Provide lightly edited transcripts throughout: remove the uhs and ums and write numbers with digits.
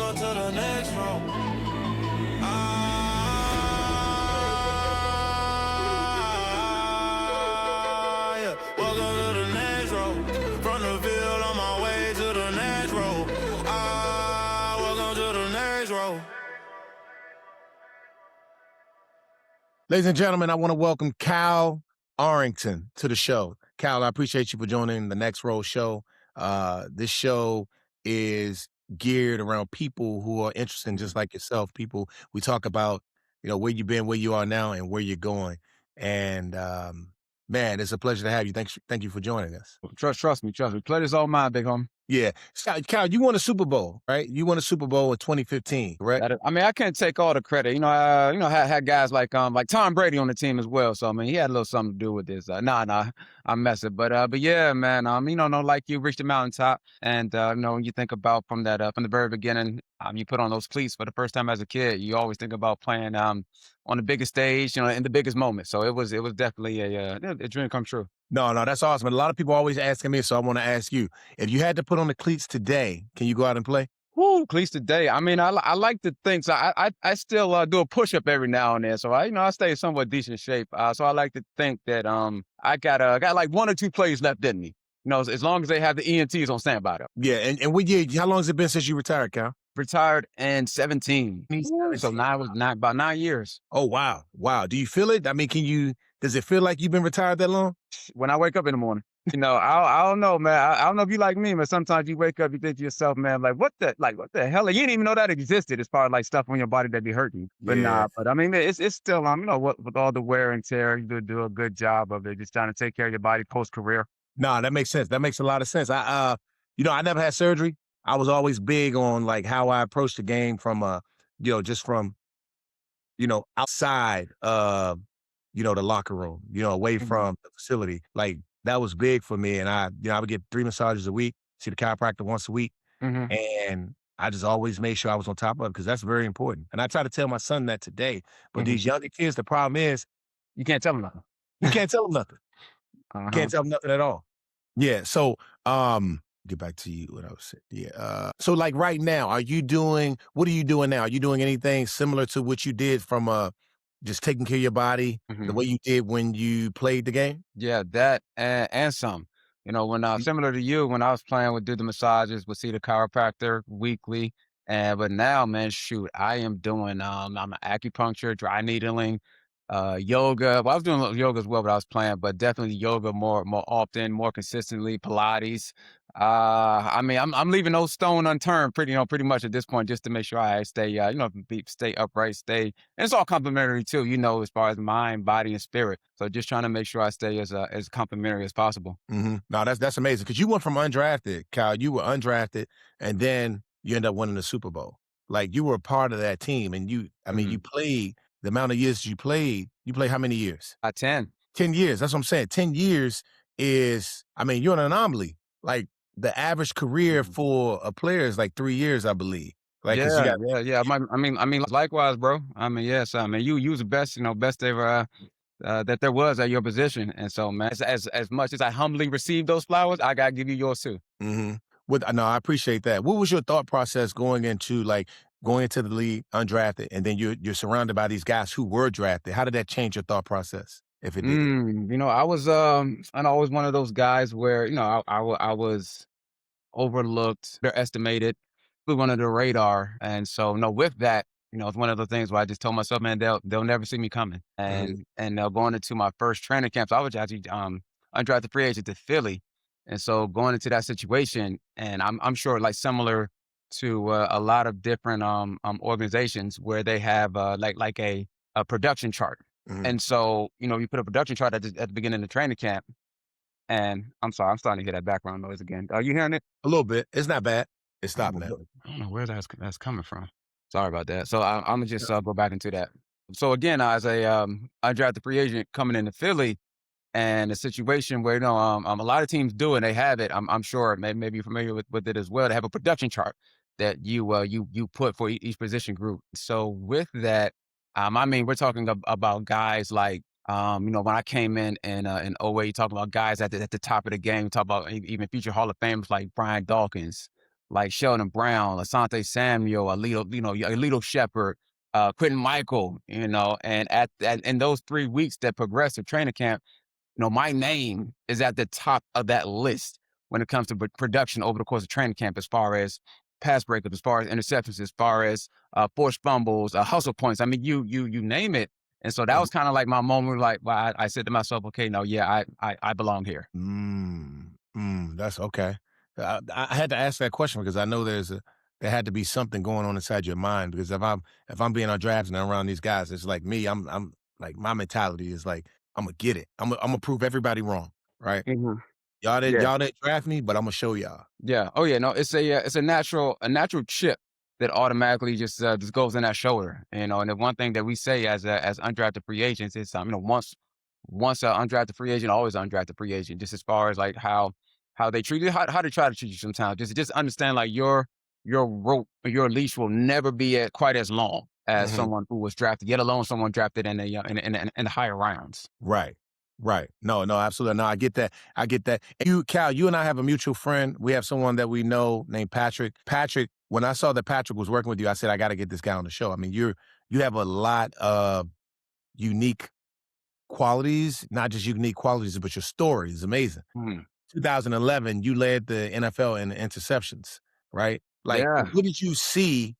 Welcome to the next row. Yeah. Welcome to the next row. From the field on my way to the next row. Welcome to the next row. Ladies and gentlemen, I want to welcome Cal Arrington to the show. Cal, I appreciate you for joining the Next Row show. This show is geared around people who are interested, just like yourself. People, we talk about, where you've been, where you are now, and where you're going. And man, it's a pleasure to have you. Thank you for joining us. Trust me. Pleasure's all mine, big homie. Yeah. Cal, you won a Super Bowl, right? You won a Super Bowl in 2015, right? I can't take all the credit. Had guys like Tom Brady on the team as well. So he had a little something to do with this. I'm messing. But yeah, man. Like you reached the mountaintop, and when you think about from the very beginning, you put on those cleats for the first time as a kid. You always think about playing on the biggest stage, in the biggest moment. So it was definitely a dream come true. No, that's awesome. And a lot of people are always asking me, so I want to ask you, if you had to put on the cleats today, can you go out and play? Woo, cleats today. I like to think so. I still do a push-up every now and then. So I stay in somewhat decent shape. So I like to think that I got like 1 or 2 plays left in me. As long as they have the ENTs on standby though. Yeah, and what year, how long has it been since you retired, Cal? Retired in 17. So now it was about 9 years. Oh, wow. Do you feel it? Does it feel like you've been retired that long? When I wake up in the morning, I don't know, man. I don't know if you like me, but sometimes you wake up, you think to yourself, man, what the hell? You didn't even know that existed as far as like stuff on your body that be hurting. But it's still, with all the wear and tear, you do a good job of it, just trying to take care of your body post-career. No, that makes sense. That makes a lot of sense. I never had surgery. I was always big on like how I approached the game from, just from, outside of, the locker room, away from the facility. Like that was big for me. And I would get 3 massages a week, see the chiropractor once a week. Mm-hmm. And I just always made sure I was on top of it because that's very important. And I try to tell my son that today. But these younger kids, the problem is you can't tell them nothing. You can't tell them nothing. Uh-huh. Can't tell them nothing at all. Yeah. So, get back to you what I was saying. Yeah. So like right now, what are you doing now? Are you doing anything similar to what you did from just taking care of your body the way you did when you played the game? Yeah, that and some. When similar to you, when I was playing, would do the massages, would see the chiropractor weekly. But now, man, shoot, I am doing I'm an acupuncture, dry needling, yoga. Well, I was doing yoga as well, but I was playing, but definitely yoga more often, more consistently, Pilates. I'm leaving no stone unturned pretty much at this point, just to make sure I stay, stay upright, and it's all complimentary too, as far as mind, body, and spirit. So just trying to make sure I stay as complimentary as possible. Mm-hmm. No, that's amazing because you went from undrafted, Kyle. You were undrafted, and then you end up winning the Super Bowl. Like you were a part of that team, and you played the amount of years you played. You played how many years? 10. 10 years. That's what I'm saying. 10 years is, you're an anomaly. Like the average career for a player is like 3 years, I believe. Like, yeah. Likewise, bro. Yes. You was the best, best ever that there was at your position. And so, man, as much as I humbly received those flowers, I gotta give you yours too. Mm-hmm. No, I appreciate that. What was your thought process going into the league undrafted, and then you're surrounded by these guys who were drafted? How did that change your thought process, if it did? I was I'm always one of those guys where I was overlooked, underestimated, flew under the radar, and so with that, it's one of the things where I just told myself, man, they'll never see me coming, and going into my first training camp, so I was actually undrafted free agent to Philly, and so going into that situation, and I'm sure like similar to a lot of different organizations where they have like a production chart. Mm-hmm. And so, you put a production chart at the beginning of the training camp. And I'm sorry, I'm starting to hear that background noise again. Are you hearing it? A little bit. It's not bad. It's stopping now. I don't know where that's coming from. Sorry about that. So I'm gonna just go back into that. So again, as a undrafted free agent coming into Philly, and a situation where a lot of teams do it, they have it. I'm sure maybe you're familiar with it as well. They have a production chart that you put for each position group. So with that, we're talking about guys like when I came in 08, talking about guys at the top of the game, talk about even future Hall of Famers like Brian Dawkins, like Sheldon Brown, Asante Samuel, Alito Shepherd, Quentin Michael, and in those 3 weeks that progressed to training camp, my name is at the top of that list when it comes to production over the course of training camp, as far as pass breakups, as far as interceptions, as far as forced fumbles, hustle points. I mean, you name it. And so that was kind of like my moment. Like, well, I said to myself, okay, no, yeah, I belong here. That's okay. I had to ask that question because I know there had to be something going on inside your mind, because if I'm being undrafted and I'm around these guys, it's like me. I'm like, my mentality is like, I'm gonna get it. I'm gonna prove everybody wrong, right? Mhm. Y'all didn't draft me, but I'm gonna show y'all. Yeah. Oh yeah. No, it's a natural chip that automatically just goes in that shoulder. And the one thing that we say as undrafted free agents is, once an undrafted free agent, always an undrafted free agent. Just as far as like how they treat you, how they try to treat you sometimes. Just understand, like, your rope, your leash will never be quite as long as Mhm. someone who was drafted, yet alone someone drafted in the higher rounds. Right. Right. No, no, absolutely. No, I get that. I get that. And Cal, you and I have a mutual friend. We have someone that we know named Patrick. Patrick, when I saw that Patrick was working with you, I said, I got to get this guy on the show. I mean, you have a lot of unique qualities, not just unique qualities, but your story is amazing. Mhm. 2011, you led the NFL in interceptions, right? Like, Yeah. what did you see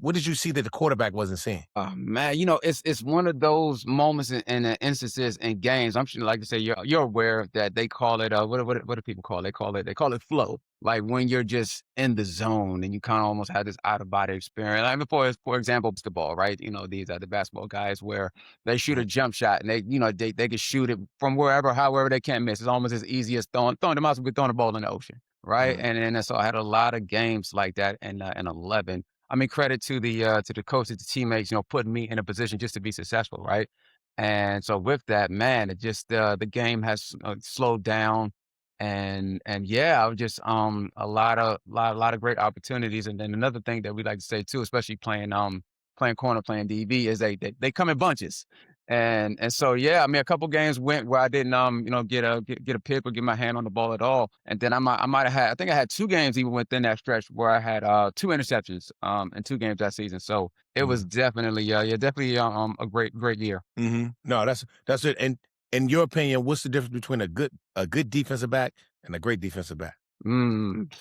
what did you see that the quarterback wasn't seeing? Oh man, it's one of those moments in instances in games. I'm sure, like I say, you're aware that they call it what do people call it? They call it flow. Like when you're just in the zone and you kind of almost have this out of body experience. Like for example, basketball, right? These are the basketball guys where they shoot Mhm. a jump shot and they can shoot it from wherever, however they can't miss. It's almost as easy as throwing them out, throwing a ball in the ocean, right? Mhm. And so I had a lot of games like that in 11. I mean, credit to the coaches, the teammates, putting me in a position just to be successful, right? And so with that, man, it just the game has slowed down, and yeah, I was just a lot of great opportunities. And then another thing that we like to say too, especially playing corner, playing DB, is they come in bunches. And so yeah, I mean, a couple games went where I didn't get a pick or get my hand on the ball at all, and then I might have had, I think I had 2 games even within that stretch where I had 2 interceptions in 2 games that season. So it was Mhm. definitely definitely a great year. Mhm. No, that's it. And in your opinion, what's the difference between a good defensive back and a great defensive back? Mm,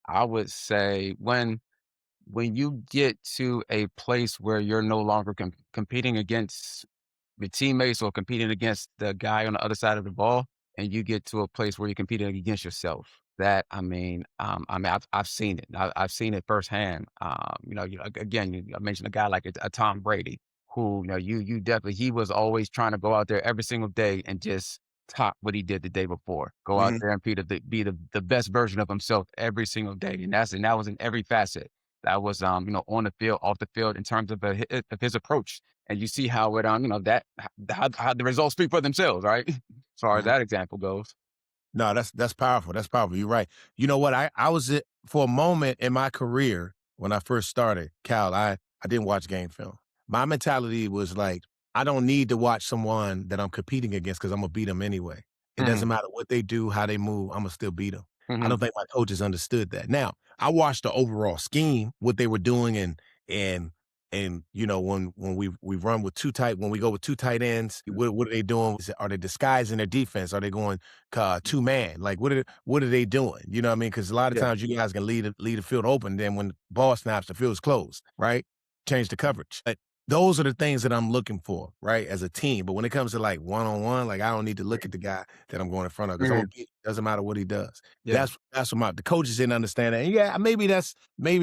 I would say when you get to a place where you're no longer competing against your teammates or competing against the guy on the other side of the ball, and you get to a place where you're competing against yourself. That I've seen it. I've seen it firsthand. Again, I mentioned a guy like a Tom Brady, who you definitely, he was always trying to go out there every single day and just top what he did the day before. Go out Mhm. there and be the best version of himself every single day, and that was in every facet. That was on the field, off the field, in terms of of his approach. And you see how it that how the results speak for themselves, right? As far as Mhm. that example goes. No, that's powerful. That's powerful. You're right. You know what? I was for a moment in my career when I first started, Cal, I didn't watch game film. My mentality was like, I don't need to watch someone that I'm competing against because I'm gonna beat them anyway. It Mhm, doesn't matter what they do, how they move, I'm gonna still beat them. I mhm, don't think my coaches understood that. Now, I watched the overall scheme, what they were doing, and when we run with when we go with two tight ends, what are they doing? Are they disguising their defense? Are they going two man? Like what are they doing? You know what I mean? Because a lot of yeah, times you guys can lead the field open. Then when the ball snaps, the field's closed, right? Change the coverage. But those are the things that I'm looking for, right? As a team. But when it comes to like one on one, like I don't need to look at the guy that I'm going in front of because I'm mhm, gonna beat. Doesn't matter what he does. yeah, That's what the coaches didn't understand that. And yeah, maybe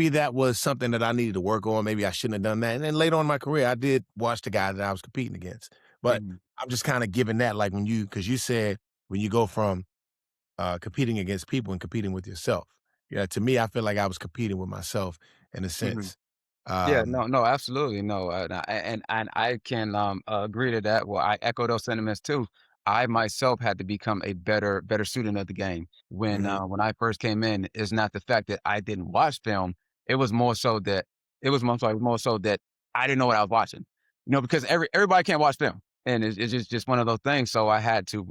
that was something that I needed to work on. Maybe I shouldn't have done that. And then later on in my career, I did watch the guy that I was competing against. But mhm, I'm just kind of giving that like because you said when you go from competing against people and competing with yourself. Yeah, to me, I feel like I was competing with myself in a mhm. sense. Yeah, Um, no, absolutely, no, and I can, agree to that. Well, I echo those sentiments too. I myself had to become a better student of the game. mhm, When I first came in, it's not the fact that I didn't watch film, it was more so that it was more so that I didn't know what I was watching. Because everybody can't watch film. And it's just one of those things. So I had to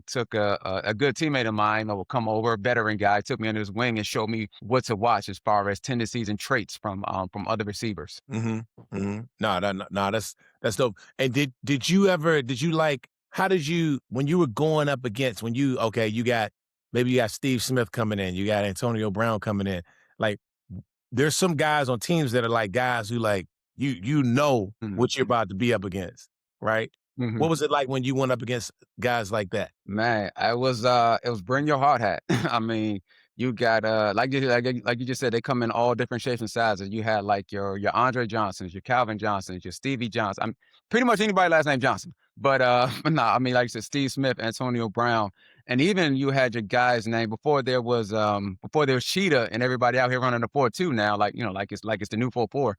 took a good teammate of mine that will come over, a veteran guy, took me under his wing and showed me what to watch as far as tendencies and traits from other receivers. No, no, that's dope. And did you ever like how did you when you were going up against when you okay you got maybe you got Steve Smith coming in, you got Antonio Brown coming in, like there's some guys on teams that are like guys who like you know Mhm. what you're about to be up against, right? Mhm. What was it like when you went up against guys like that? Man, it was bring your hard hat. I mean, you got like you just said, they come in all different shapes and sizes. You had like your Andre Johnsons, your Calvin Johnsons, your Stevie Johnson. I'm pretty much anybody last name Johnson. But but nah, I mean like you said, Steve Smith, Antonio Brown, and even you had your guy's name before there was Cheetah and everybody out here running the 4-2 now, like like it's the new 4-4.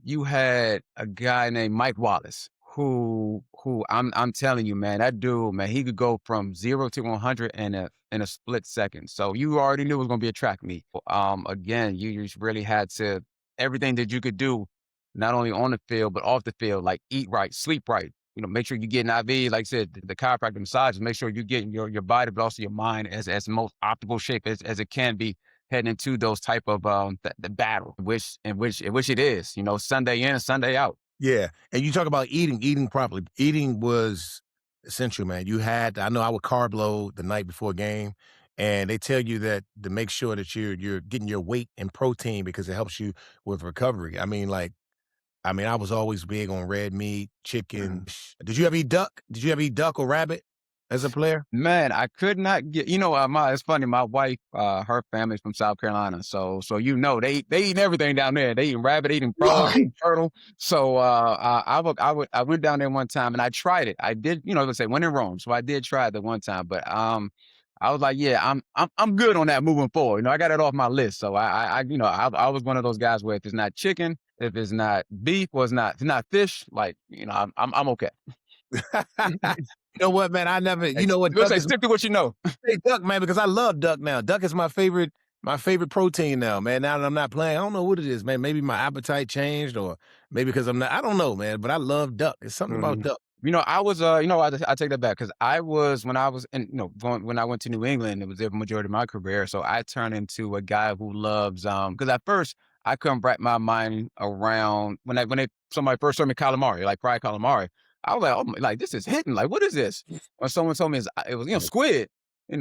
You had a guy named Mike Wallace who I'm telling you, man, that dude, man, he could go from 0 to 100 in a split second. So you already knew it was gonna be a track meet. Again, you just really had to everything that you could do, not only on the field, but off the field, like eat right, sleep right. Make sure you get an IV, like I said, the chiropractor massages, make sure you're getting your body, but also your mind as most optimal shape as it can be heading into those type of the battle, which it is, Sunday in and Sunday out. Yeah, and you talk about eating properly. Eating was essential, man. I know I would carb load the night before a game, and they tell you that to make sure that you're getting your weight and protein because it helps you with recovery. I was always big on red meat, chicken. Did you ever eat duck? Did you ever eat duck or rabbit as a player? Man, I could not get. It's funny. My wife, her family's from South Carolina, so they eat everything down there. They eat rabbit, eating frog, Right. eating turtle. So I went down there one time and I tried it. I did, let's say when in Rome. So I did try it the one time, but I was like, yeah, I'm good on that moving forward. I got it off my list. So I was one of those guys where if it's not chicken, if it's not beef, or if it's not fish, like I'm okay. You know what, man? I never. You know what? Let's Duck say is stick to what you know. say duck, man, because I love duck now. Duck is my favorite protein now, man. Now that I'm not playing, I don't know what it is, man. Maybe my appetite changed, or maybe because I'm not. I don't know, man. But I love duck. It's something about Mhm. duck. I was, I take that back because when I was in, when I went to New England, it was there for the majority of my career. So I turned into a guy who loves, because at first I couldn't wrap my mind around when somebody first showed me calamari, like fried calamari. I was like, oh, like this is hitting. Like, what is this? When someone told me it was, squid, I'm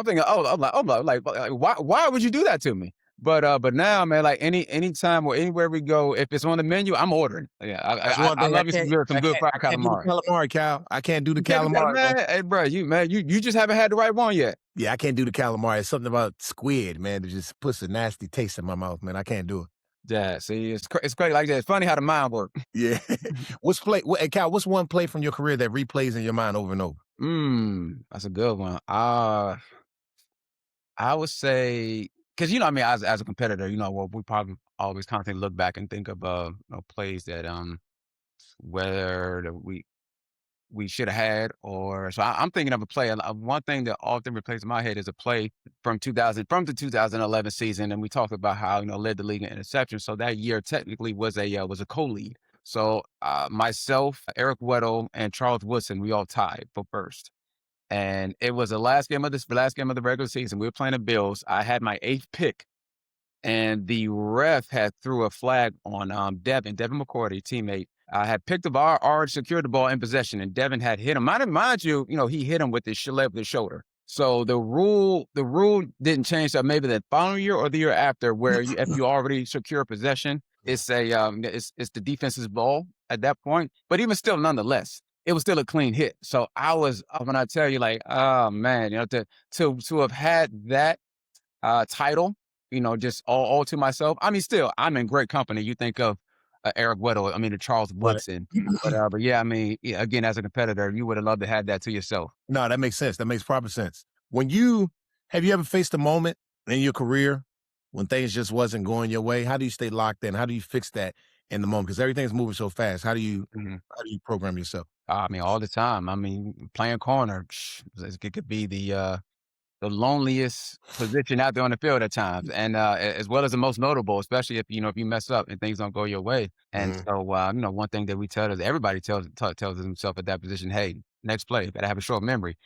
thinking, why would you do that to me? But now, man, like anytime or anywhere we go, if it's on the menu, I'm ordering. Yeah, That's I one thing I love me can't. some good fried I can't do the calamari. calamari, Cal. I can't do the You can't do calamari, man. man. Hey, bro, you just haven't had the right one yet. Yeah, I can't do the calamari. It's something about squid, man, that just puts a nasty taste in my mouth, man. I can't do it. Yeah, see, it's crazy like that. It's funny how the mind works. Yeah. Hey, Cal, what's one play from your career that replays in your mind over and over? That's a good one. I would say because as a competitor, we probably always constantly look back and think of plays that whether that we should have had or so I'm thinking of a play. One thing that often replays in my head is a play from the 2011 season, and we talked about how led the league in interceptions. So that year technically was a co-lead. So myself, Eric Weddle, and Charles Woodson, we all tied for first. And it was the last game of the regular season. We were playing the Bills. I had my eighth pick, and the ref had threw a flag on Devin McCourty, teammate. Had picked up already secured the ball in possession, and Devin had hit him. Mind you, he hit him with his shoulder. So the rule didn't change. So maybe the following year or the year after, where if you already secure possession, it's it's the defense's ball at that point. But even still, nonetheless, it was still a clean hit. So I was when I tell you, like, oh man, to have had that title, just all to myself. I mean, still, I'm in great company. You think of Eric Weddle, Charles Right. Woodson, but yeah, yeah, again, as a competitor, you would have loved to have that to yourself. No, that makes sense. That makes proper sense. Have you ever faced a moment in your career when things just wasn't going your way? How do you stay locked in? How do you fix that in the moment? Because everything's moving so fast. How do you program yourself? All the time. Playing corner, it could be the loneliest position out there on the field at times, and as well as the most notable, especially if if you mess up and things don't go your way. And Mhm. so, one thing that we tell is everybody tells himself at that position, hey, next play, gotta have a short memory,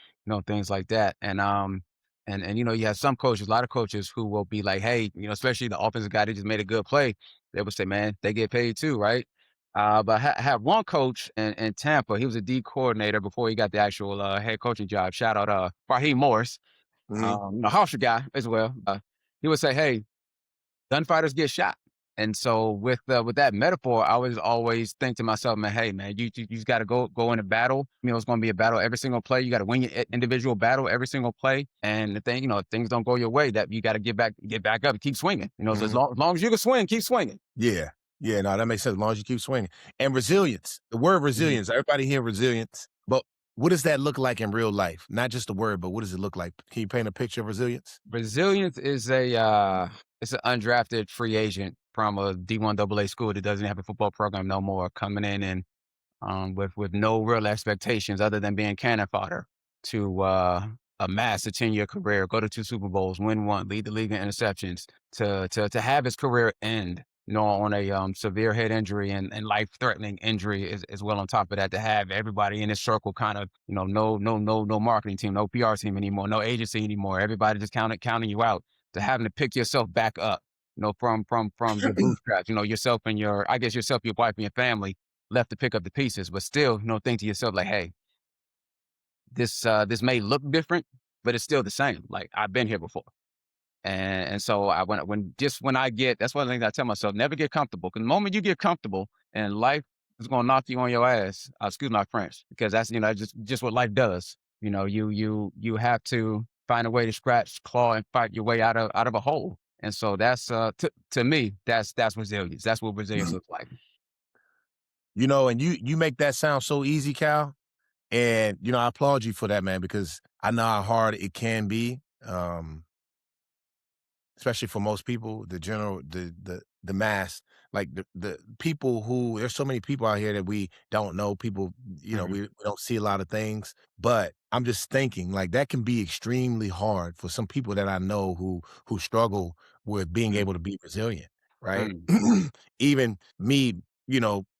things like that. And you have some coaches, a lot of coaches who will be like, hey, especially the offensive guy that just made a good play, they would say, man, they get paid too, right? But I have one coach in Tampa. He was a D coordinator before he got the actual head coaching job. Shout out Raheem Morris, Mhm. Hofstra guy as well. He would say, "Hey, gunfighters get shot." And so with that metaphor, I was always think to myself, man, hey man, you just got to go in a battle. It's going to be a battle every single play. You got to win your individual battle every single play. And the thing, if things don't go your way, that you got to get back up, and keep swinging. So Mhm. as long as you can swing, keep swinging. Yeah. Yeah, no, that makes sense as long as you keep swinging. And resilience, the word Mhm. resilience, everybody hear resilience, but what does that look like in real life? Not just the word, but what does it look like? Can you paint a picture of resilience? Resilience is it's an undrafted free agent from a D1 AA school that doesn't have a football program no more, coming in and with no real expectations other than being cannon fodder to amass a 10-year career, go to 2 Super Bowls, win one, lead the league in interceptions, to have his career end, on a severe head injury and life threatening injury as well. On top of that, to have everybody in his circle kind of no marketing team, no PR team anymore, no agency anymore, everybody just counting you out, to having to pick yourself back up, from your bootstraps, yourself and yourself, your wife and your family left to pick up the pieces, but still, think to yourself like, hey, this may look different, but it's still the same. Like I've been here before. And so when I get, that's one of the things I tell myself, never get comfortable. Because the moment you get comfortable and life is gonna knock you on your ass, excuse my French, because that's just what life does. You have to find a way to scratch, claw, and fight your way out of a hole. And so that's to me, that's resilience. That's what resilience looks like. And you make that sound so easy, Cal. And I applaud you for that, man, because I know how hard it can be. Especially for most people, the general, the mass, like the people who, there's so many people out here that we don't know. People, Mhm, we don't see a lot of things. But I'm just thinking, like, that can be extremely hard for some people that I know who struggle with being mhm, able to be resilient, right? mm, Even me,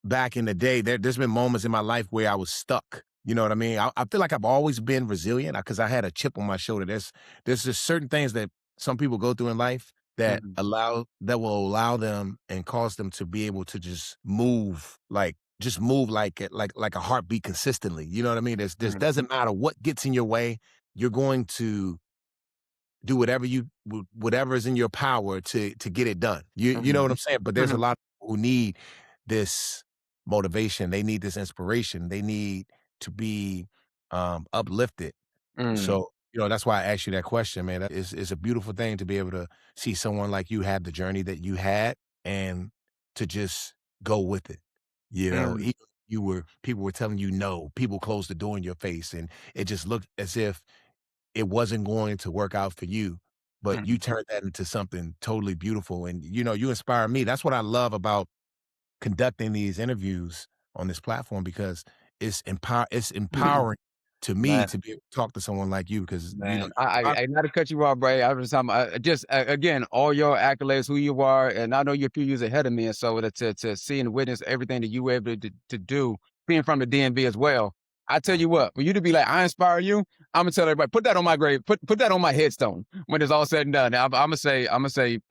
back in the day, there's been moments in my life where I was stuck. You know what I mean? I feel like I've always been resilient because I had a chip on my shoulder. There's just certain things that some people go through in life mhm, that will allow them and cause them to be able to just move like a heartbeat consistently. You know what I mean? This mhm, doesn't matter what gets in your way. You're going to do whatever is in your power to get it done. You know mhm, what I'm saying? But there's a mhm, lot of people who need this motivation. They need this inspiration. They need to be uplifted. mm, So, that's why I asked you that question, man. It's a beautiful thing to be able to see someone like you have the journey that you had and to just go with it. mm, Even people were telling you no, people closed the door in your face, and it just looked as if it wasn't going to work out for you, but you mhm, turned that into something totally beautiful. And, you inspire me. That's what I love about conducting these interviews on this platform because it's empowering to me man. to be able to talk to someone like you because, Man, I I not to cut you off, Bray. I was just again, all your accolades, who you are, and I know you're a few years ahead of me, and so to see and witness everything that you were able to do, being from the DMV as well. I tell you what, for you to be like, I inspire you, I'm gonna tell everybody, put that on my grave, put that on my headstone when it's all said and done. I'm gonna say,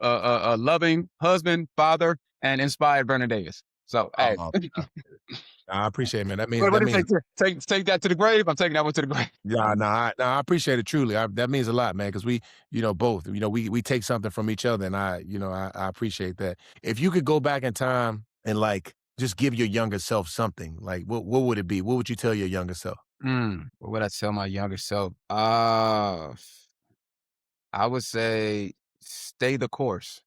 loving husband, father, and inspired Vernon Davis. So, hey, oh, I appreciate it, man. That means what that do you means say? Take that to the grave. I'm taking that one to the grave. yeah, no, I appreciate it truly. That means a lot, man, because we, both, we take something from each other, and I appreciate that. If you could go back in time and like just give your younger self something, like what would it be? What would you tell your younger self? What would I tell my younger self? I would say stay the course.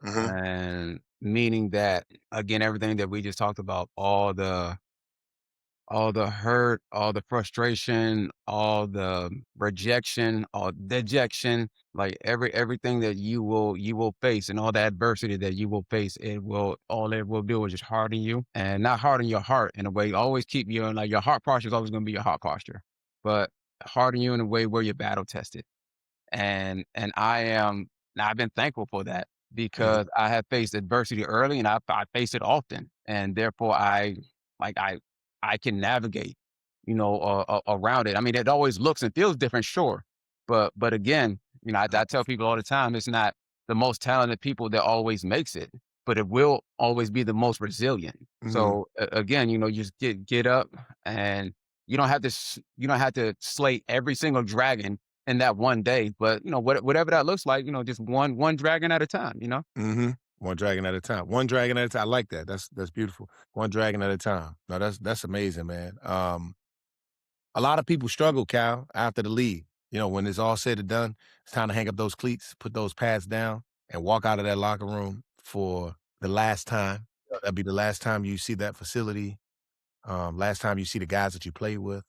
Mhm. And meaning that, again, everything that we just talked about, all the hurt, all the frustration, all the rejection, all dejection, like everything that you will face and all the adversity that you will face, all it will do is just harden you and not harden your heart in a way. Always keep you in like your heart posture is always gonna be your heart posture. But harden you in a way where you're battle tested. And I've been thankful for that Mhm. because I have faced adversity early and I face it often. And therefore like I, I can navigate, around it. I mean, it always looks and feels different, sure. But again, I tell people all the time, it's not the most talented people that always makes it, but it will always be the most resilient. Mhm. So again, you just get up and you don't have to slay every single dragon in that one day, but whatever that looks like, just one dragon at a time. Mhm. One dragon at a time. One dragon at a time. I like that. That's beautiful. One dragon at a time. No, that's amazing, man. A lot of people struggle, Cal, after the league. When it's all said and done, it's time to hang up those cleats, put those pads down, and walk out of that locker room for the last time. That'll be the last time you see that facility, last time you see the guys that you played with,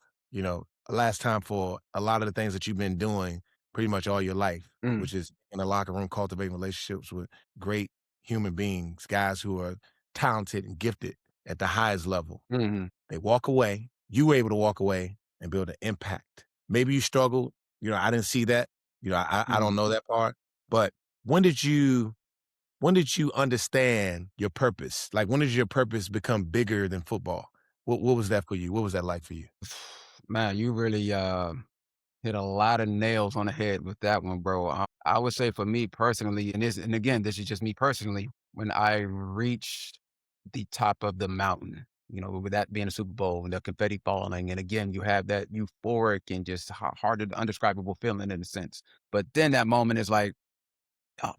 last time for a lot of the things that you've been doing pretty much all your life, Mm, which is in the locker room, cultivating relationships with great human beings, guys who are talented and gifted at the highest level. mhm, They walk away, you were able to walk away and build an impact. Maybe you struggled, I didn't see that. I don't mhm. know that part. But when did you when did you understand your purpose? Like when did your purpose become bigger than football? What was that for you? What was that like for you? Man, you really hit a lot of nails on the head with that one, bro. I would say for me personally, and again, this is just me personally, when I reached the top of the mountain, with that being a Super Bowl and the confetti falling, and again, you have that euphoric and just hard to undescribable feeling in a sense. But then that moment is like,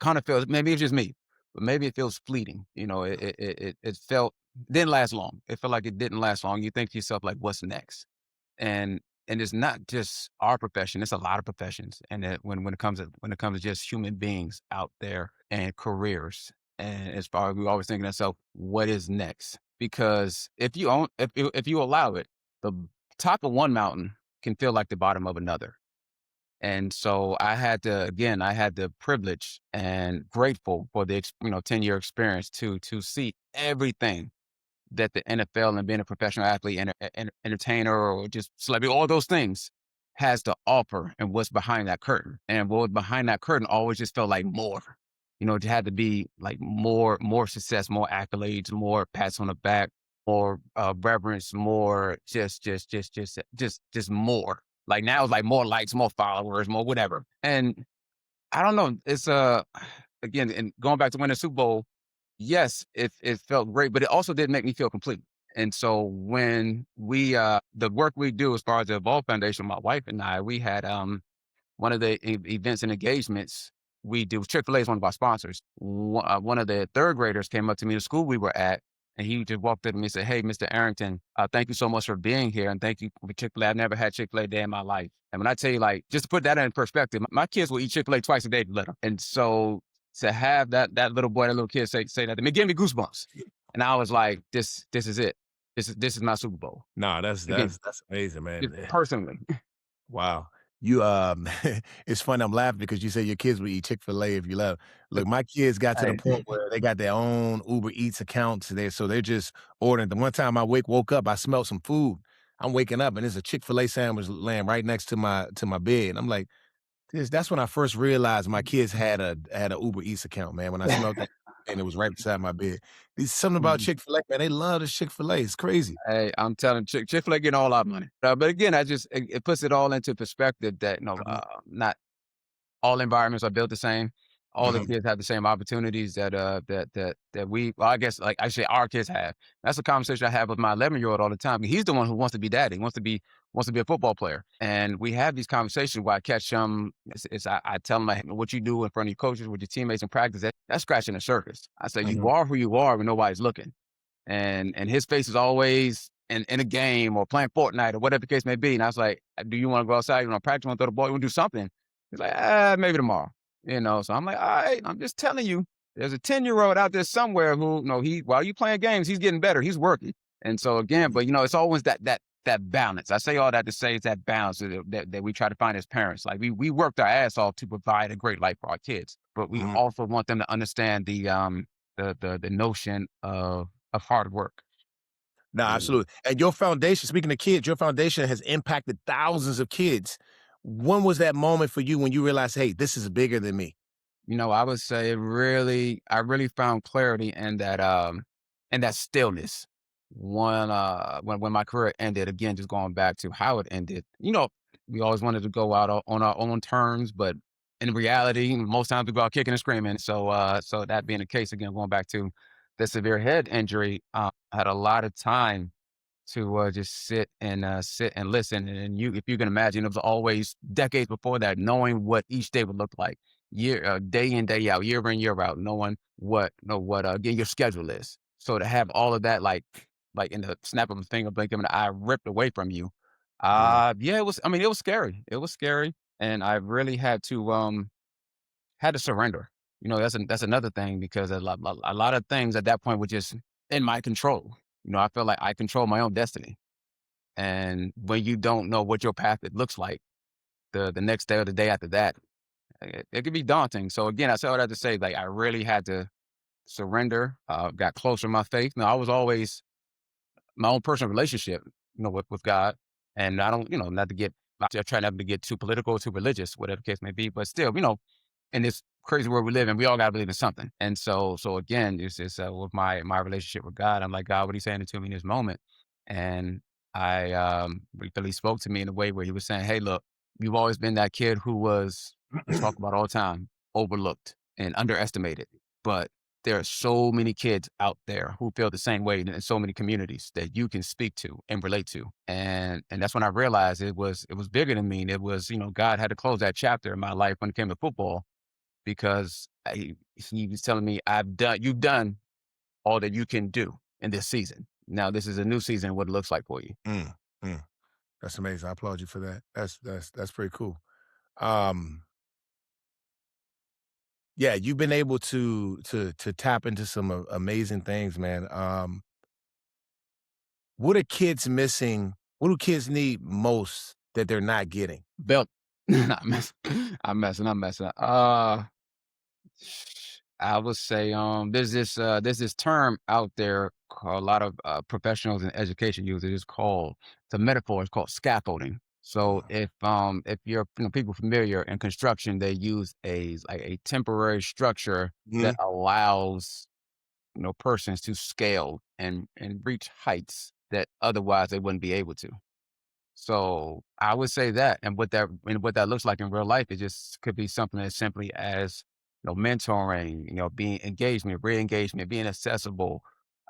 kind of feels, maybe it's just me, but maybe it feels fleeting. It felt, didn't last long. It felt like it didn't last long. You think to yourself, like, what's next? And it's not just our profession, it's a lot of professions. And when it comes to just human beings out there and careers. And as far as we always thinking to ourselves, what is next? Because if you allow it, the top of one mountain can feel like the bottom of another. And so I had the privilege and grateful for the 10-year experience to see everything that the NFL and being a professional athlete and entertainer or just celebrity, all those things has to offer and what's behind that curtain. And what was behind that curtain always just felt like more. It had to be like more success, more accolades, more pats on the back, more reverence, more just more. Like now it's like more likes, more followers, more whatever. And I don't know. It's again, and going back to winning the Super Bowl, yes, it felt great, but it also did make me feel complete. And so when we the work we do as far as the Evolve Foundation, my wife and I, we had one of the events and engagements we do. Chick-fil-A is one of our sponsors. One of the third graders came up to me, the school we were at, and he just walked up to me and said, "Hey, Mr. Arrington, thank you so much for being here, and thank you for Chick-fil-A. I've never had Chick-fil-A day in my life." And when I tell you, like, just to put that in perspective, my kids will eat Chick-fil-A twice a day to little. And so to have that little boy, that little kid say that to me, it gave me goosebumps. And I was like, this is it. This is my Super Bowl. No, that's Again, that's that's amazing, just man. personally. Wow. You it's funny, I'm laughing because you say your kids will eat Chick-fil-A if you love. Look, my kids got to the Hey. point where they got their own Uber Eats accounts there, so they're just ordering. The one time I woke up, I smelled some food. I'm waking up and there's a Chick-fil-A sandwich laying right next to my bed. I'm like, that's when I first realized my kids had a Uber Eats account, man. When I smelled that and it was right beside my bed. There's something about Chick-fil-A, man. They love this Chick-fil-A. It's crazy. Hey, I'm telling Chick-fil-A getting all our money. But again, it puts it all into perspective that, Mhm, not all environments are built the same. All the mhm, kids have the same opportunities well, I guess, like I say, our kids have. That's a conversation I have with my 11-year-old all the time. He's the one who wants to be daddy, wants to be a football player. And we have these conversations where I catch him. I tell him, like, what you do in front of your coaches, with your teammates in practice, that's scratching the surface. I say, you mhm. are who you are when nobody's looking. And his face is always in a game or playing Fortnite or whatever the case may be. And I was like, "Do you want to go outside? You want to practice? You want to throw the ball? You want to do something?" He's like, maybe tomorrow." So I'm like, "All right, I'm just telling you, there's a 10-year-old out there somewhere who, while you playing games, he's getting better. He's working." And so again, but it's always that balance. I say all that to say it's that balance that we try to find as parents. Like we worked our ass off to provide a great life for our kids, but we Mhm. also want them to understand the notion of hard work. No, Mm. absolutely. And your foundation, speaking of kids, your foundation has impacted thousands of kids When was that moment for you when you realized, hey, this is bigger than me? I would say I really found clarity in that stillness when my career ended. Again, just going back to how it ended. We always wanted to go out on our own terms, but in reality, most times we go out kicking and screaming. So that being the case, again, going back to the severe head injury, I had a lot of time to just sit and listen. And if you can imagine, it was always decades before that, knowing what each day would look like, day in, day out, year in, year out, knowing what again your schedule is. So to have all of that, like in the snap of a finger, blink of an eye, ripped away from you, Yeah. yeah, it was. I mean, it was scary. It was scary, and I really had to surrender. That's another thing because a lot of things at that point were just in my control. I felt like I control my own destiny. And when you don't know what your path it looks like the next day or the day after that, it can be daunting. So again, I said all that to say, like I really had to surrender, got closer to my faith. Now I was always my own personal relationship, with God. And I don't, not to get I try not to get too political, too religious, whatever the case may be, but still, in this crazy world we live in, we all gotta believe in something. And so again, it's with my relationship with God. I'm like, God, what are you saying to me in this moment? And I he really spoke to me in a way where he was saying, hey, look, you've always been that kid who was talked about all the time, overlooked and underestimated. But there are so many kids out there who feel the same way in so many communities that you can speak to and relate to. And that's when I realized it was bigger than me. And it was, God had to close that chapter in my life when it came to football because he was telling me, you've done all that you can do in this season. Now this is a new season, what it looks like for you. Mm, mm. That's amazing. I applaud you for that. That's pretty cool. Um, yeah, you've been able to tap into some amazing things, man. What are kids missing? What do kids need most that they're not getting? Belt. I'm messing. I'm messing. I would say, there's this term out there called a lot of professionals in education use it. It's called the metaphor. It's called scaffolding. So Uh, if you're people familiar in construction, they use a temporary structure that mhm, allows persons to scale and reach heights that otherwise they wouldn't be able to. So I would say that, and what that looks like in real life, it just could be something as simply as mentoring, being engagement, re-engagement, being accessible.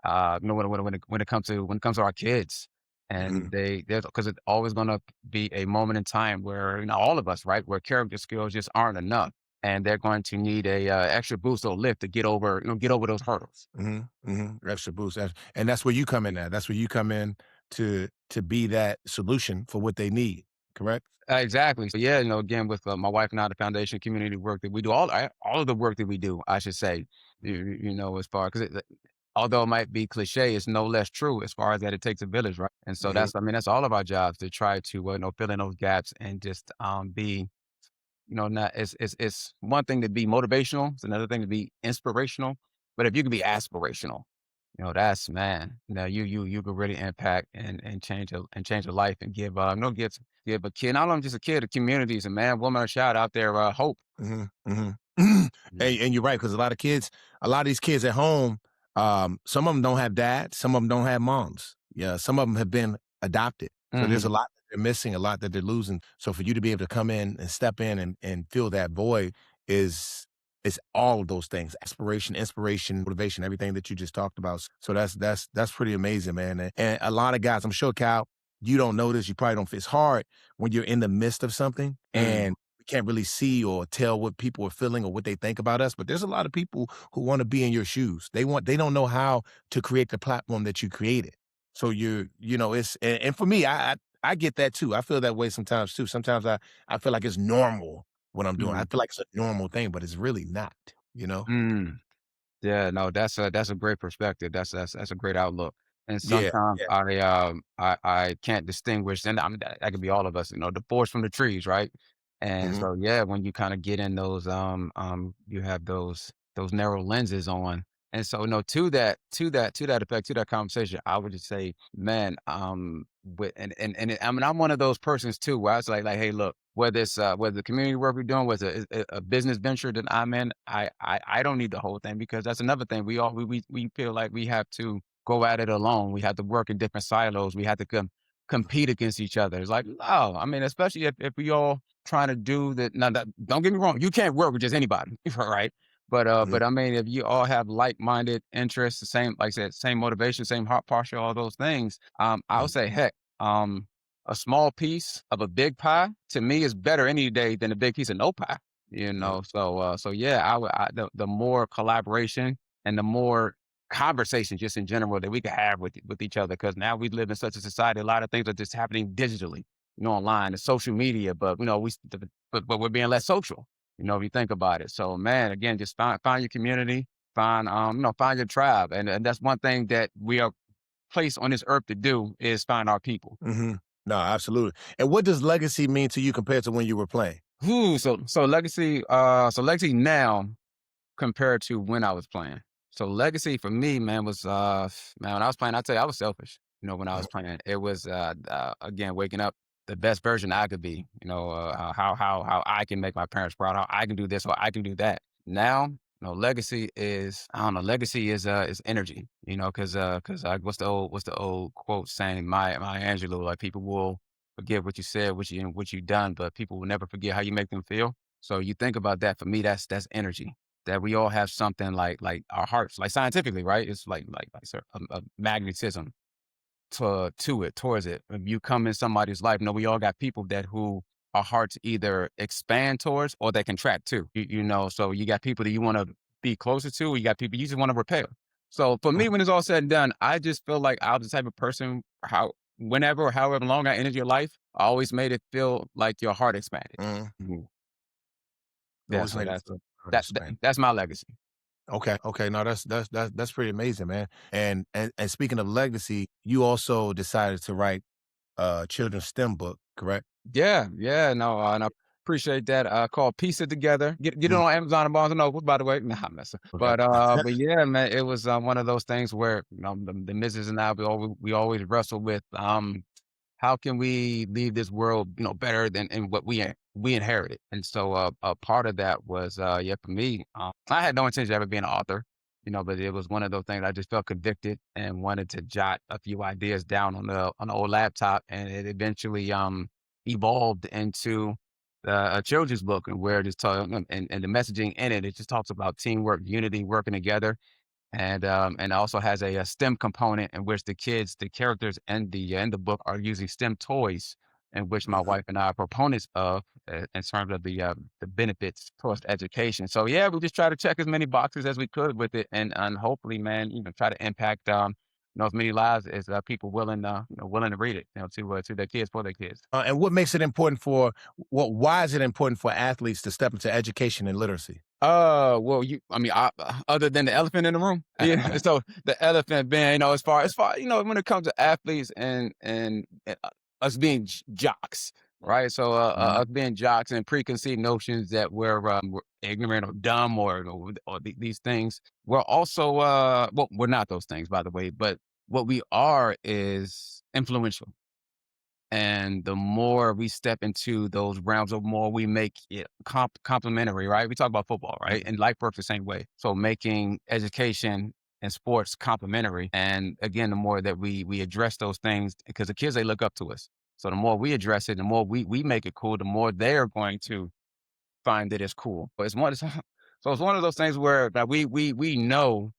When it comes to our kids, mhm. and there's because it's always going to be a moment in time where all of us, right, where character skills just aren't enough, and they're going to need a extra boost or lift to get over those hurdles. Mhm, mhm, extra boost, and that's where you come in at. That's where you come in to be that solution for what they need, correct? Exactly. So yeah, again, with my wife and I, the foundation community work that we do, all of the work that we do, I should say, as far because although it might be cliche, it's no less true as far as that it takes a village, right? And so Mhm, that's all of our jobs to try to fill in those gaps and just be not it's one thing to be motivational, it's another thing to be inspirational. But if you can be aspirational, that's man, you could really impact and change a life and give give a kid, not only just a kid, the communities, a man, woman, or child out there hope. mhm, mhm. Yeah. And you're right, 'cause a lot of these kids at home, some of them 'em don't have dads, some of them 'em don't have moms. Yeah, some of them have been adopted. So there's a Hmm. lot that they're missing, a lot that they're losing. So for you to be able to come in and step in and fill that void is all of those things: aspiration, inspiration, motivation, everything that you just talked about. So that's pretty amazing, man, and a lot of guys, I'm sure, Cal, you don't know this, you probably don't it's hard when you're in the midst of something Mm. and we can't really see or tell what people are feeling or what they think about us, but there's a lot of people who wanna be in your shoes. They don't know how to create the platform that you created. So it's and for me, I get that too. I feel that way sometimes too. Sometimes I feel like it's normal what I'm doing. I Mm. feel like it's a normal thing, but it's really not, you know? Mm. Yeah, no, that's a great perspective. That's a great outlook. And Yeah, sometimes yeah. I can't distinguish, and I mean that could be all of us, the forest from the trees, right? And Mhm, so yeah, when you kind of get in those you have those narrow lenses on. And so, to that effect, to that conversation, I would just say, man, I mean, I'm one of those persons too, where I was like, hey, look, whether the community work we're doing, whether it's a business venture that I'm in, I don't need the whole thing, because that's another thing. We feel like we have to go at it alone. We have to work in different silos. We have to compete against each other. It's like, no, I mean, especially if we all trying to do that. Now, don't get me wrong, you can't work with just anybody, right? But I mean, if you all have like-minded interests, the same, like I said, same motivation, same heart posture, all those things, I would say, heck, a small piece of a big pie to me is better any day than a big piece of no pie. You know, so yeah, the more collaboration and the more conversation, just in general, that we can have with each other, because now we live in such a society. A lot of things are just happening digitally, online, and social media. But but we're being less social. If you think about it. So, man, again, just find your community, find your tribe, and that's one thing that we are placed on this earth to do, is find our people. Mm-hmm. No, absolutely. And what does legacy mean to you compared to when you were playing? So legacy now compared to when I was playing. So legacy for me, man, was man, when I was playing, I tell you, I was selfish. When I was playing, it was again, waking up the best version I could be. How I can make my parents proud, how I can do this or I can do that. Now, legacy is, I don't know. Legacy is energy. Because what's the old quote saying? My Angelou, like, people will forget what you said, what you done, but people will never forget how you make them feel. So you think about that. For me, that's energy. That we all have something like our hearts, like scientifically, right? It's like a magnetism towards it. If you come in somebody's life, we all got people who our hearts either expand towards or they contract too. So you got people that you want to be closer to, or you got people you just want to repel. So for me, when it's all said and done, I just feel like I was the type of person, whenever or however long I entered your life, I always made it feel like your heart expanded. Mm-hmm. Yeah, so that's my legacy. Okay. No, that's pretty amazing, man. And speaking of legacy, you also decided to write a children's STEM book, correct? Yeah, no, and I appreciate that. Called Piece It Together. Get it on Amazon and Barnes and Noble, by the way. Nah, I'm messing. Okay. But yeah, man, it was one of those things where the missus and I, we always wrestle with how can we leave this world better than what we inherited. And so a part of that was for me, I had no intention of ever being an author, but it was one of those things I just felt convicted and wanted to jot a few ideas down on the old laptop, and it eventually evolved into a children's book, and where it just and the messaging in it just talks about teamwork, unity, working together. And also has a STEM component in which the characters and the book are using STEM toys, in which my wife and I are proponents of, in terms of the benefits towards education. So yeah, we just try to check as many boxes as we could with it, and hopefully, man, try to impact as many lives as people willing to read it, to their kids, for their kids. And why is it important for athletes to step into education and literacy? Well, other than the elephant in the room, so the elephant being, as far, when it comes to athletes and us being jocks, right? So, us being jocks and preconceived notions that we're ignorant or dumb or these things. We're also, we're not those things, by the way, but what we are is influential. And the more we step into those realms, the more we make it complementary, right? We talk about football, right? And life works the same way. So making education and sports complementary. And again, the more that we address those things, because the kids, they look up to us. So the more we address it, the more we make it cool, the more they're going to find that it's cool. But it's one of those things where we know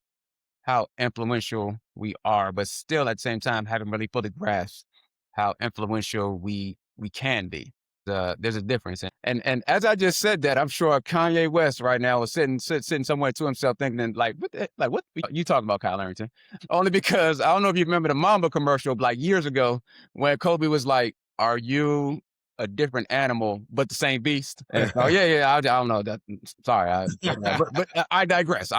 how influential we are, but still at the same time haven't really fully grasped how influential we can be. There's a difference. And as I just said that, I'm sure Kanye West right now is sitting somewhere to himself thinking, what you talking about, Kyle Arrington? Only because I don't know if you remember the Mamba commercial like years ago, when Kobe was like, "Are you a different animal but the same beast?" And I don't know that. Sorry, but I digress.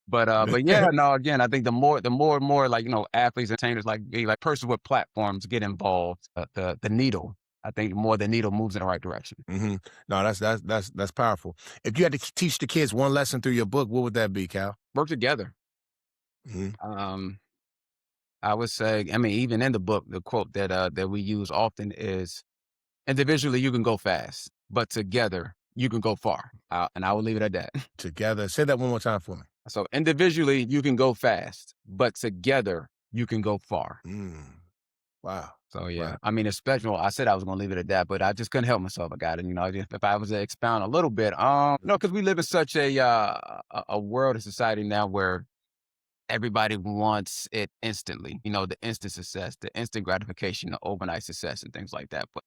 But yeah, no, again, I think the more and more, athletes, entertainers, like persons with platforms get involved, the needle, I think more the needle moves in the right direction. Mm-hmm. No, that's powerful. If you had to teach the kids one lesson through your book, what would that be, Cal? Work together. I would say, I mean, even in the book, the quote that we use often is, individually you can go fast, but together you can go far. And I will leave it at that. Together. Say that one more time for me. So individually you can go fast, but together you can go far. Wow. So yeah, Wow. I mean, especially, I said I was going to leave it at that, but I just couldn't help myself. I got it. If I was to expound a little bit, because we live in such a world of society now where everybody wants it instantly, the instant success, the instant gratification, the overnight success and things like that. But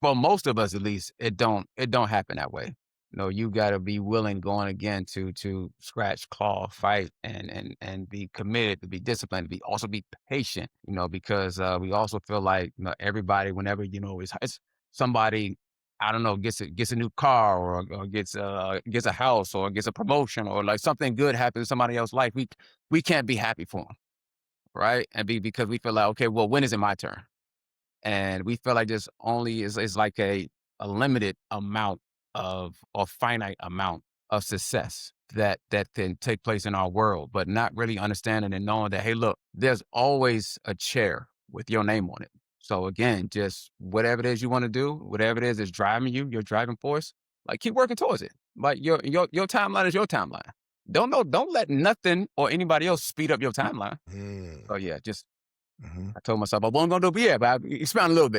for most of us, at least, it don't happen that way. You got to be willing going again to scratch, claw, fight, and be committed, to be disciplined, to be also be patient. Because we also feel like everybody, whenever it's somebody, I don't know, gets a new car, or gets a house, or gets a promotion, or like something good happens in somebody else's life, we can't be happy for them, right? Because we feel like, okay, well, when is it my turn? And we feel like this only is like a limited amount or finite amount of success that can take place in our world, but not really understanding and knowing that, hey, look, there's always a chair with your name on it. So again, just whatever it is you want to do, whatever it is that's driving you, your driving force, like, keep working towards it. Like, your timeline is your timeline. Don't let nothing or anybody else speed up your timeline. Mm. So yeah, just Mhm. I told myself I wasn't gonna do it, yeah, but I expound a little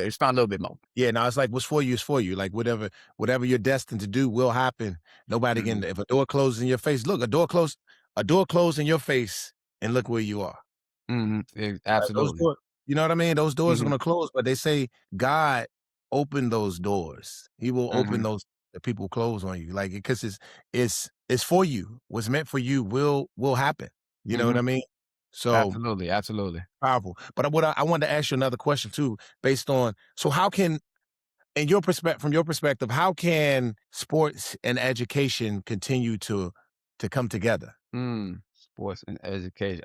bit more. Yeah, no, it's like what's for you is for you. Like whatever you're destined to do will happen. Nobody can. Mhm, If a door closes in your face, look, a door closed in your face, and look where you are. Like those absolutely. doors, you know what I mean? Those doors are Mhm, gonna close, but they say God opened those doors. He will open mhm, those that people close on you. Like because it's for you. What's meant for you will happen. You know what mhm. I mean? So Absolutely, absolutely. powerful. But what I wanted to ask you another question too, based on so how can in your perspective, from your perspective, how can sports and education continue to come together? Sports and education,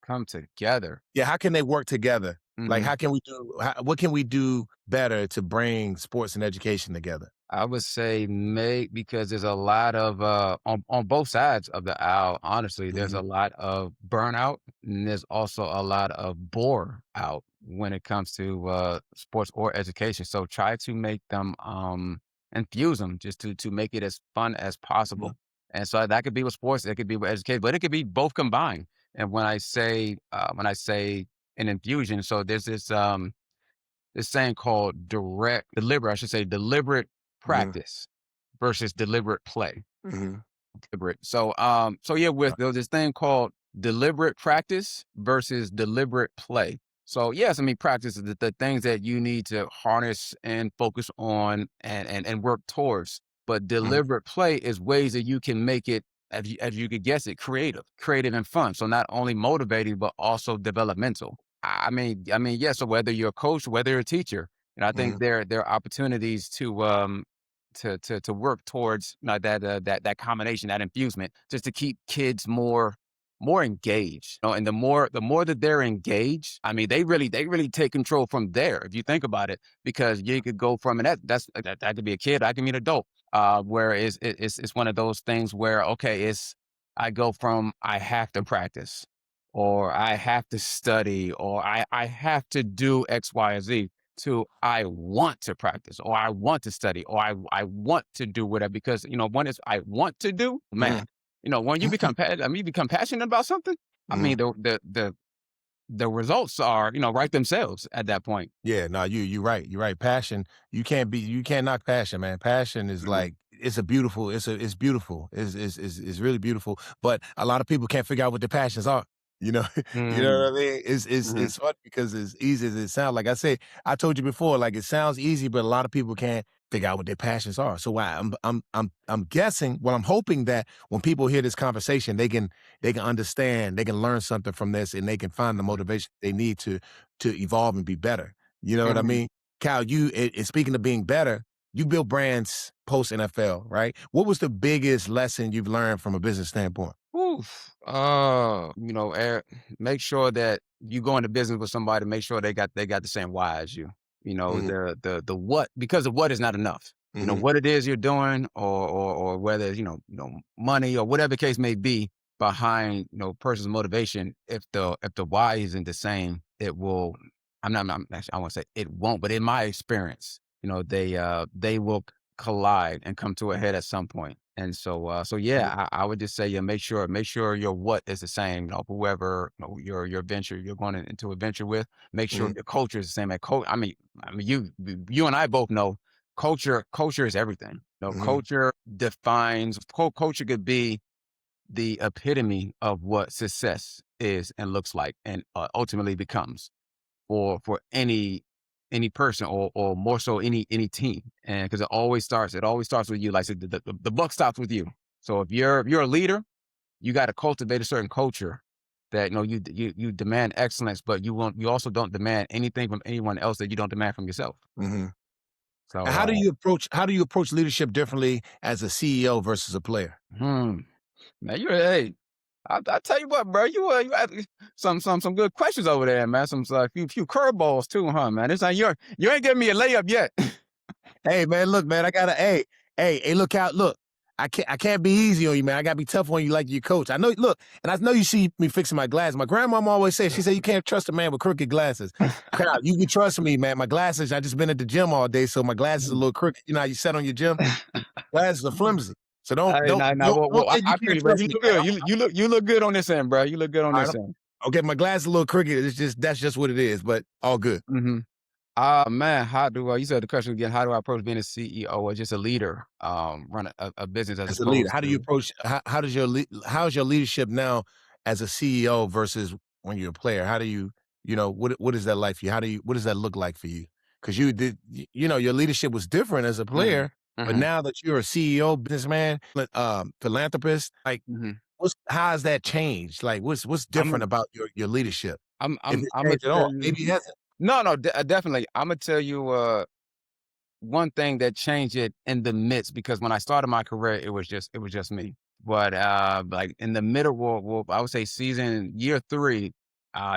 come together. Yeah, how can they work together? Like, Mhm. how can we do? What can we do better to bring sports and education together? I would say make because there's a lot of on both sides of the aisle, honestly, there's Mhm, a lot of burnout, and there's also a lot of bore out when it comes to sports or education. So try to make them infuse them just to make it as fun as mhm, possible. And so that could be with sports, it could be with education, but it could be both combined. And when I say an infusion, so there's this saying called deliberate, I should say deliberate mhm, practice versus deliberate play. mhm, Deliberate. So yeah, there's this thing called deliberate practice versus deliberate play. So yes, I mean, practice is the things that you need to harness and focus on and work towards. But mhm, deliberate play is ways that you can make it, as you could guess it, creative and fun. So not only motivating, but also developmental. I mean, yeah. So whether you're a coach, whether you're a teacher, I think mhm, there are opportunities to work towards that combination, that infusement, just to keep kids more engaged. And the more that they're engaged, I mean, they really take control from there. If you think about it, because you could go from, and that could be a kid, I can be an adult. Where it's one of those things where, okay, I go from I have to practice, or I have to study, or I have to do X, Y, or Z, to I want to practice, or I want to study, or I want to do whatever. Because one is I want to do, man. mhm, When you become passionate about something, I mhm. mean, the results are, right themselves at that point. Yeah, no, you're right. You're right. Passion, you can't knock passion, man. Passion is Mhm. like it's beautiful. It's really beautiful. But a lot of people can't figure out what their passions are. You know, you know Mm, what I mean? mhm, It's funny because as easy as it sounds, like I said, I told you before, like it sounds easy, but a lot of people can't figure out what their passions are. So I'm guessing, well, I'm hoping that when people hear this conversation, they can understand, they can learn something from this, and they can find the motivation they need to evolve and be better. You know what I mhm. mean? Cal, speaking of being better, you built brands post NFL, right? What was the biggest lesson you've learned from a business standpoint? Oof. Make sure that you go into business with somebody. Make sure they got the same why as you. Mhm, The what, because the what is not enough. mhm, What it is you're doing, or whether it's, money or whatever the case may be. behind, person's motivation, if the why isn't the same, it will. Actually, I won't say it won't, but in my experience, they will collide and come to a head at some point. And so yeah, I would just say, yeah, make sure your what is the same. Whoever your venture you're going into a venture with, make sure your culture is the same. You and I both know culture is everything. Culture defines. Culture could be the epitome of what success is and looks like, and ultimately becomes for any person, or more so any team. And because it always starts with you. Like I said, the buck stops with you. So if you're a leader, you got to cultivate a certain culture that you demand excellence, but you also don't demand anything from anyone else that you don't demand from yourself. So How do you approach leadership differently as a CEO versus a player? man, hey, I tell you what, bro, you had some good questions over there, man. Some few curveballs too, huh, man? This ain't you ain't giving me a layup yet. Hey, man, look, man, I gotta, hey, look out, look. I can't be easy on you, man. I gotta be tough on you like your coach. I know, look, and I know you see me fixing my glasses. My grandmama always said, she said, you can't trust a man with crooked glasses. Kyle, you can trust me, man. My glasses, I just been at the gym all day, so my glasses are a little crooked. You know how you sat on your gym? Glasses are flimsy. So don't I feel you, bro. trust You me, look man. good. You look good on this end, bro. You look good on this end. Okay, my glasses a little crooked. That's just what it is, but all good. Man, how do you said the question again? How do I approach being a CEO or just a leader, run a business as a leader? opposed How do you to? approach? How's your leadership now as a CEO versus when you're a player? How do you what is that like for you? What does that look like for you? Because you did your leadership was different as a player, but now that you're a CEO, businessman, philanthropist, like how has that changed? Like what's different about your leadership? I'm If it gonna changed at tell all, you. maybe it hasn't. No, definitely. I'm gonna tell you one thing that changed it in the midst, because when I started my career, it was just me. But like in the middle, well, I would say year 3,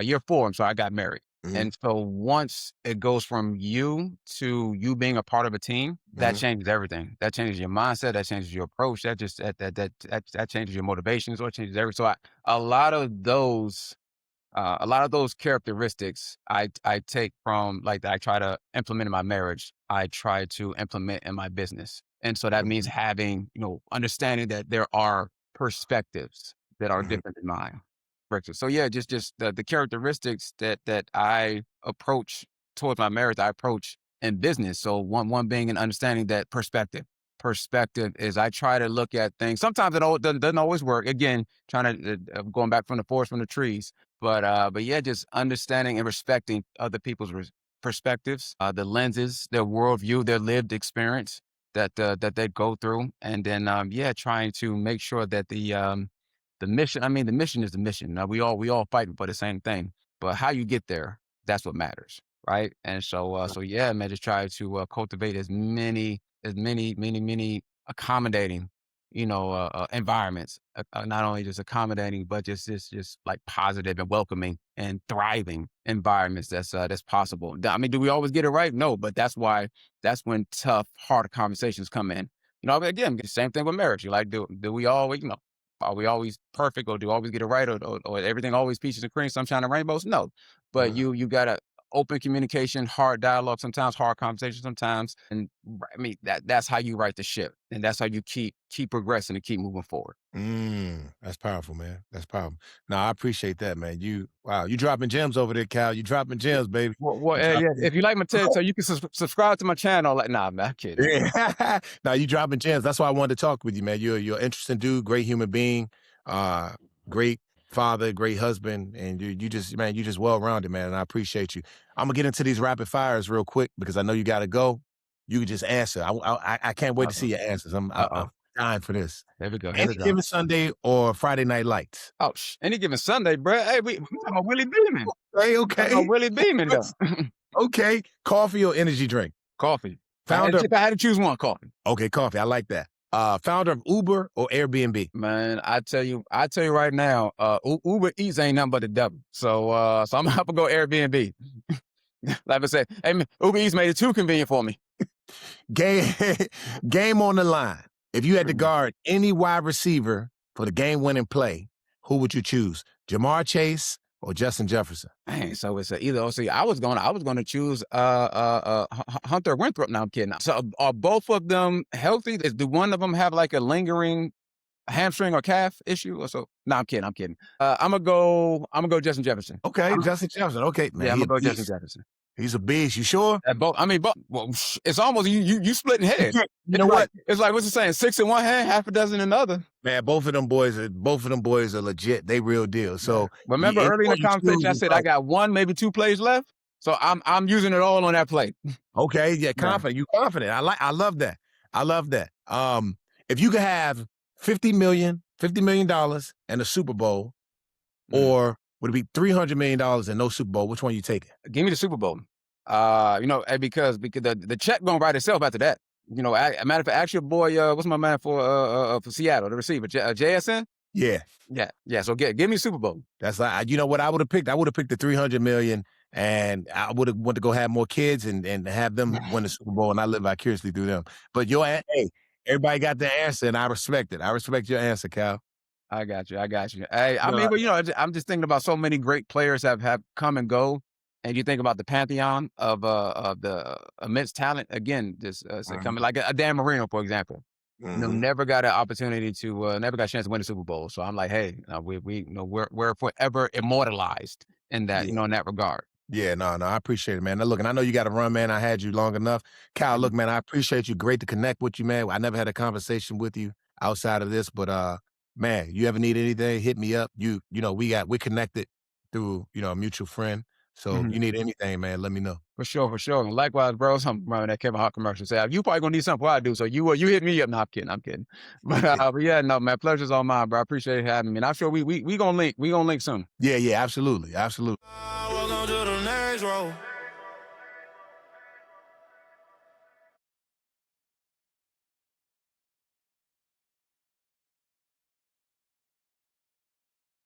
year 4, I'm sorry, I got married. And so once it goes from you to you being a part of a team, that changes everything. That changes your mindset. That changes your approach. That changes your motivations, or changes everything. So a lot of those characteristics I take from, like, that I try to implement in my marriage, I try to implement in my business. And so that means having, understanding that there are perspectives that are different than mine. So yeah, just the characteristics that I approach towards my marriage, I approach in business. So one being an understanding that perspective. Perspective is, I try to look at things. Sometimes it doesn't always work. Again, trying to going back from the forest, from the trees. But yeah, just understanding and respecting other people's perspectives, the lenses, their worldview, their lived experience that they go through, and then yeah, trying to make sure that the mission. I mean, the mission is the mission. Now we all fighting for the same thing, but how you get there, that's what matters, right? And so yeah, man, just try to cultivate as many accommodating, environments, not only just accommodating, but just like positive and welcoming and thriving environments that's possible. I mean, do we always get it right? No, but that's when tough, hard conversations come in. But again, the same thing with marriage. You like, do we always, are we always perfect, or do we always get it right, or everything always peaches and cream, sunshine and rainbows? No, but you gotta open communication, hard dialogue, sometimes hard conversation, sometimes. And I mean, that's how you right the ship, and that's how you keep progressing and keep moving forward. That's powerful, man. That's powerful. No, I appreciate that, man. You dropping gems over there, Cal. You dropping gems, baby. Well, You yeah. dropping If you like my TED, so you can subscribe to my channel. Like, nah, man, I'm kidding. Yeah. Now you dropping gems. That's why I wanted to talk with you, man. You're an interesting dude, great human being, great father, great husband, and you just well-rounded, man. And I appreciate you. I'm gonna get into these rapid fires real quick because I know you got to go. You can just answer. I can't wait to see your answers. I'm dying for this. Here we go. Any given Sunday or Friday Night Lights? Oh, any given Sunday, bro. Hey, we talking about Willie Beeman. Okay. Willie Beeman, though. Okay. Coffee or energy drink? Coffee. Founder. If I had to choose one, coffee. Okay, coffee. I like that. Founder of Uber or Airbnb? Man, I tell you right now, Uber Eats ain't nothing but the devil. So I'm gonna have to go Airbnb. Like I said, hey, man, Uber Eats made it too convenient for me. Game on the line. If you had to guard any wide receiver for the game-winning play, who would you choose? Jamar Chase or Justin Jefferson? Man, so it's a either or. See, I was gonna choose Hunter Winthrop. Now I'm kidding. So are both of them healthy? Do one of them have like a lingering hamstring or calf issue or so? No, I'm kidding. I'm gonna go Justin Jefferson. Okay, Justin Jefferson. Okay, man. Yeah, I'm he gonna a go Justin beast. Jefferson. He's a beast. You sure? Both. I mean, both. Well, it's almost you splitting hairs. You know what? It's like what's it saying? 6 in one hand, half a dozen in the other. Man, both of them boys are legit. They real deal. So remember early in the conversation, I said I got 1, maybe 2 plays left. So I'm using it all on that play. Okay, yeah, confident. You confident. I love that. I love that. If you could have $50 million and a Super Bowl, or would it be $300 million and no Super Bowl? Which one you taking? Give me the Super Bowl. Because the check gonna write itself after that. You know, a matter of fact, ask your boy, what's my man for Seattle, the receiver, JSN? Yeah. So give me Super Bowl. That's like, you know what I would have picked? I would have picked the $300 million, and I would have wanted to go have more kids and have them win the Super Bowl, and I live vicariously through them. But hey, everybody got their answer, and I respect it. I respect your answer, Cal. I got you. Hey, I mean, but I'm just thinking about so many great players have come and go. And you think about the pantheon of the immense talent, again, just coming like a Dan Marino, for example. Never got an opportunity to, never got a chance to win the Super Bowl. So I'm like, hey, we're forever immortalized in that, in that regard. Yeah, no, I appreciate it, man. Now, look, and I know you got to run, man. I had you long enough. Cal, look, man, I appreciate you. Great to connect with you, man. I never had a conversation with you outside of this, but man, you ever need anything, hit me up. We're connected through, a mutual friend. So you need anything, man, let me know. For sure. And likewise, bro, I'm running that Kevin Hart commercial. Say, you probably gonna need something I do. So you hit me up. No, I'm kidding. But yeah, no, man, pleasure's all mine, bro. I appreciate having me. And I'm sure we gonna link. We gonna link soon. Yeah, absolutely. Welcome to the next row.